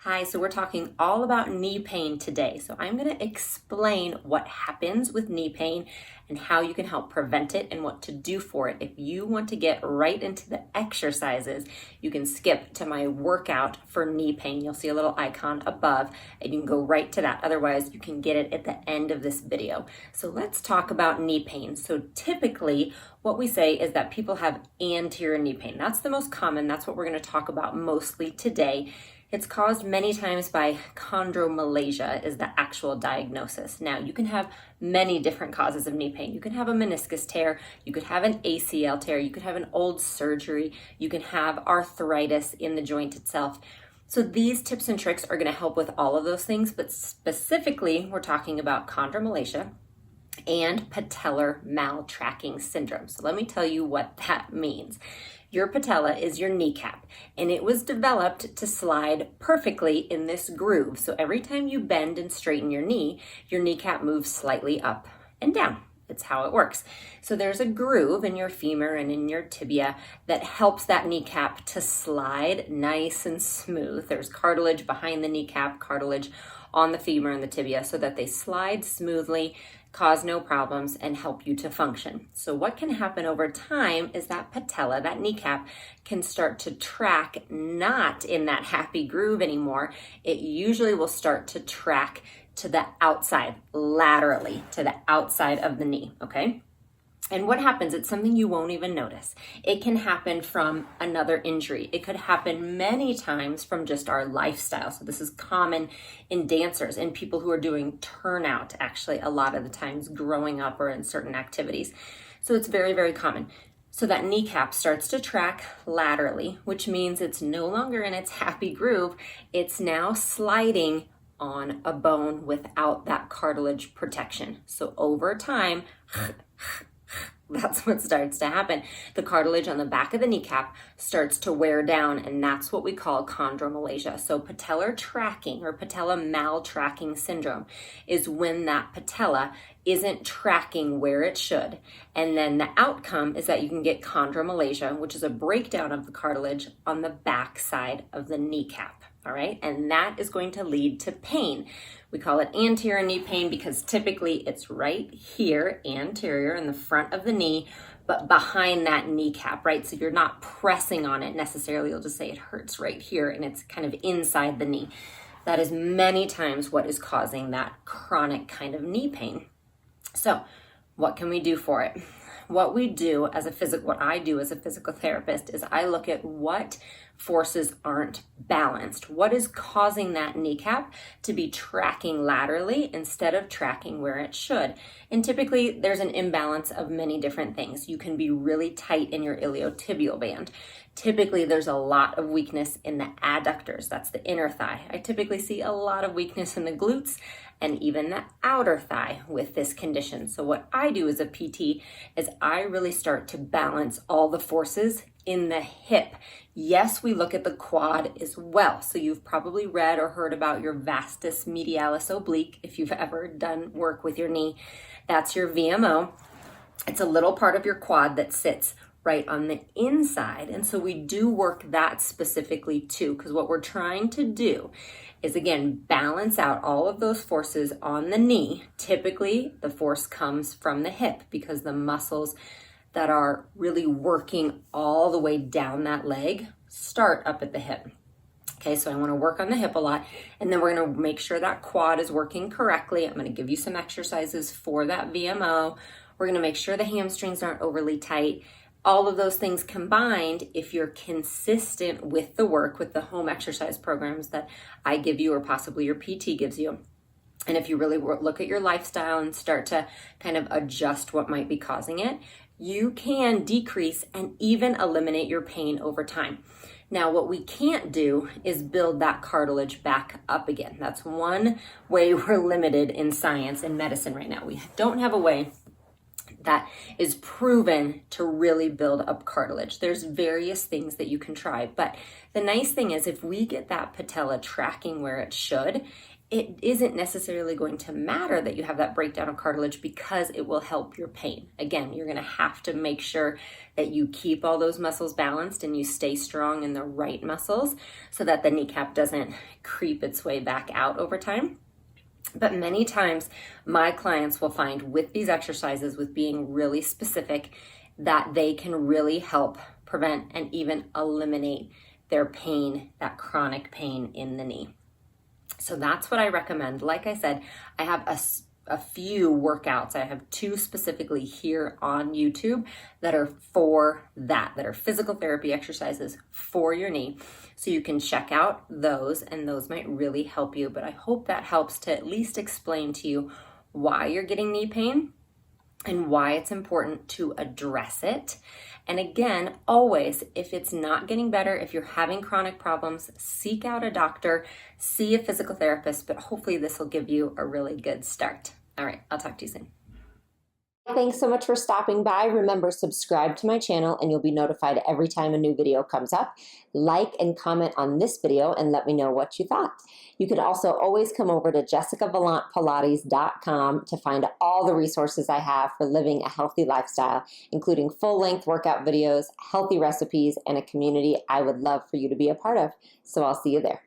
Hi, so we're talking all about knee pain today. So I'm going to explain what happens with knee pain and how you can help prevent it and what to do for it. If you want to get right into the exercises, you can skip to my workout for knee pain. You'll see a little icon above and you can go right to that. Otherwise, you can get it at the end of this video. So let's talk about knee pain. So typically, what we say is that people have anterior knee pain. That's the most common. That's what we're going to talk about mostly today. It's caused many times by chondromalacia is the actual diagnosis. Now, you can have many different causes of knee pain. You can have a meniscus tear, you could have an ACL tear, you could have an old surgery, you can have arthritis in the joint itself. So these tips and tricks are going to help with all of those things, but specifically, we're talking about chondromalacia and patellar maltracking syndrome. So let me tell you what that means. Your patella is your kneecap, and it was developed to slide perfectly in this groove. So every time you bend and straighten your knee, your kneecap moves slightly up and down. It's how it works. So there's a groove in your femur and in your tibia that helps that kneecap to slide nice and smooth. There's cartilage behind the kneecap, cartilage on the femur and the tibia so that they slide smoothly, cause no problems, and help you to function. So what can happen over time is that patella, that kneecap, can start to track not in that happy groove anymore. It usually will start to track to the outside, laterally, to the outside of the knee, okay? And what happens, it's something you won't even notice. It can happen from another injury. It could happen many times from just our lifestyle. So this is common in dancers and people who are doing turnout, actually, a lot of the times growing up or in certain activities. So it's very, very common. So that kneecap starts to track laterally, which means it's no longer in its happy groove. It's now sliding on a bone without that cartilage protection. So over time, that's what starts to happen. The cartilage on the back of the kneecap starts to wear down, and that's what we call chondromalacia. So patellar tracking or patella maltracking syndrome is when that patella isn't tracking where it should. And then the outcome is that you can get chondromalacia, which is a breakdown of the cartilage on the back side of the kneecap. All right, and that is going to lead to pain. We call it anterior knee pain because typically it's right here, anterior in the front of the knee, but behind that kneecap, right? So you're not pressing on it necessarily. You'll just say it hurts right here and it's kind of inside the knee. That is many times what is causing that chronic kind of knee pain. So what can we do for it? What I do as a physical therapist is I look at what forces aren't balanced. What is causing that kneecap to be tracking laterally instead of tracking where it should? And typically there's an imbalance of many different things. You can be really tight in your iliotibial band. Typically there's a lot of weakness in the adductors. That's the inner thigh. I typically see a lot of weakness in the glutes and even the outer thigh with this condition. So what I do as a PT is I really start to balance all the forces in the hip. Yes, we look at the quad as well. So you've probably read or heard about your vastus medialis oblique if you've ever done work with your knee. That's your VMO. It's a little part of your quad that sits right on the inside. And so we do work that specifically too, because what we're trying to do is, again, balance out all of those forces on the knee. Typically, the force comes from the hip because the muscles that are really working all the way down that leg start up at the hip. Okay, so I want to work on the hip a lot, and then we're going to make sure that quad is working correctly. I'm going to give you some exercises for that VMO. We're going to make sure the hamstrings aren't overly tight. All of those things combined, if you're consistent with the work, with the home exercise programs that I give you or possibly your PT gives you, and if you really look at your lifestyle and start to kind of adjust what might be causing it, you can decrease and even eliminate your pain over time. Now, what we can't do is build that cartilage back up again. That's one way we're limited in science and medicine right now. We don't have a way that is proven to really build up cartilage. There's various things that you can try, but the nice thing is if we get that patella tracking where it should, it isn't necessarily going to matter that you have that breakdown of cartilage because it will help your pain. Again, you're going to have to make sure that you keep all those muscles balanced and you stay strong in the right muscles so that the kneecap doesn't creep its way back out over time. But many times my clients will find with these exercises, with being really specific, that they can really help prevent and even eliminate their pain, that chronic pain in the knee. So that's what I recommend. Like I said, I have a few workouts. I have 2 specifically here on YouTube that are for that are physical therapy exercises for your knee. So you can check out those, and those might really help you. But I hope that helps to at least explain to you why you're getting knee pain and why it's important to address it. And again, always, if it's not getting better, if you're having chronic problems, seek out a doctor, see a physical therapist, but hopefully this will give you a really good start. All right, I'll talk to you soon. Thanks so much for stopping by. Remember, subscribe to my channel and you'll be notified every time a new video comes up. Like and comment on this video and let me know what you thought. You can also always come over to jessicavalantpilates.com to find all the resources I have for living a healthy lifestyle, including full-length workout videos, healthy recipes, and a community I would love for you to be a part of. So I'll see you there.